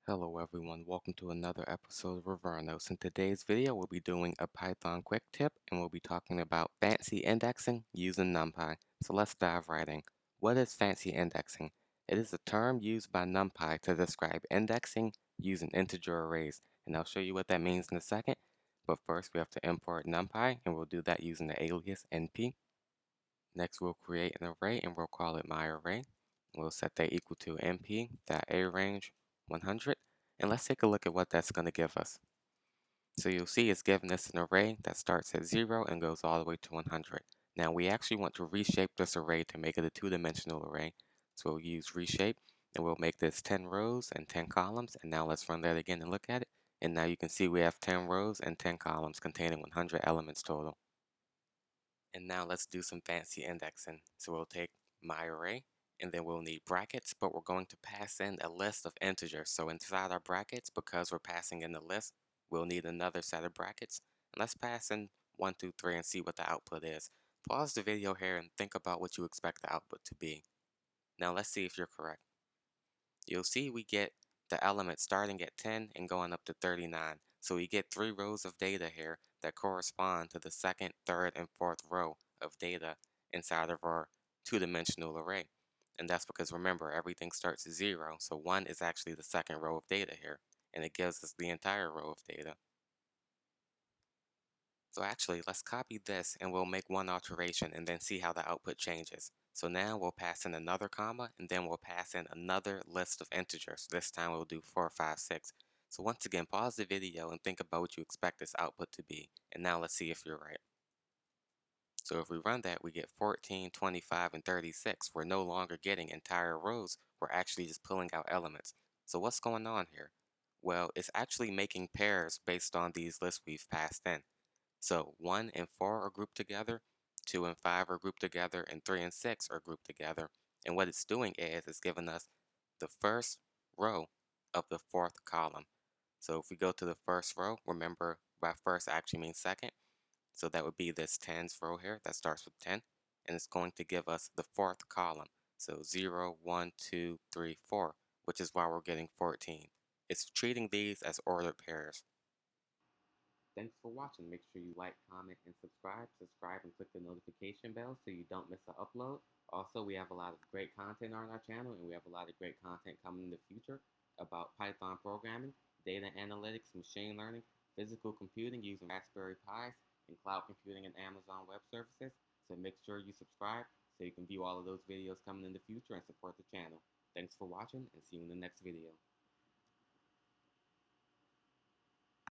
Hello everyone, welcome to another episode of Revernos. In today's video, we'll be doing a Python quick tip and we'll be talking about fancy indexing using NumPy. So let's dive right in. What is fancy indexing? It is a term used by NumPy to describe indexing using integer arrays, and I'll show you what that means in a second. But first, we have to import NumPy, and we'll do that using the alias np. Next, we'll create an array and we'll call it myArray. We'll set that equal to np.arange 100. And let's take a look at what that's going to give us. So you'll see it's giving us an array that starts at 0 and goes all the way to 100. Now we actually want to reshape this array to make it a two-dimensional array. So we'll use reshape and we'll make this 10 rows and 10 columns. And now let's run that again and look at it. And now you can see we have 10 rows and 10 columns containing 100 elements total. And now let's do some fancy indexing. So we'll take myArray, and then we'll need brackets, but we're going to pass in a list of integers. So inside our brackets, because we're passing in the list, we'll need another set of brackets. And let's pass in 1, 2, 3 and see what the output is. Pause the video here and think about what you expect the output to be. Now let's see if you're correct. You'll see we get the element starting at 10 and going up to 39. So we get 3 rows of data here that correspond to the second, third, and fourth row of data inside of our two-dimensional array. And that's because remember, everything starts at 0, so 1 is actually the second row of data here, and it gives us the entire row of data. So actually, let's copy this and we'll make one alteration and then see how the output changes. So now we'll pass in another comma and then we'll pass in another list of integers. This time we'll do 4, 5, 6. So once again, pause the video and think about what you expect this output to be. And now let's see if you're right. So if we run that, we get 14, 25, and 36. We're no longer getting entire rows. We're actually just pulling out elements. So what's going on here? Well, it's actually making pairs based on these lists we've passed in. So 1 and 4 are grouped together, 2 and 5 are grouped together, and 3 and 6 are grouped together. And what it's doing is it's giving us the first row of the fourth column. So if we go to the first row, remember by first actually means second. So that would be this tens row here that starts with 10. And it's going to give us the fourth column. So 0, 1, 2, 3, 4, which is why we're getting 14. It's treating these as ordered pairs. Thanks for watching. Make sure you like, comment, and subscribe. Subscribe and click the notification bell so you don't miss an upload. Also, we have a lot of great content on our channel, and we have a lot of great content coming in the future about Python programming, data analytics, machine learning, physical computing using Raspberry Pis, and cloud computing and Amazon Web Services. So make sure you subscribe so you can view all of those videos coming in the future and support the channel. Thanks for watching, and see you in the next video.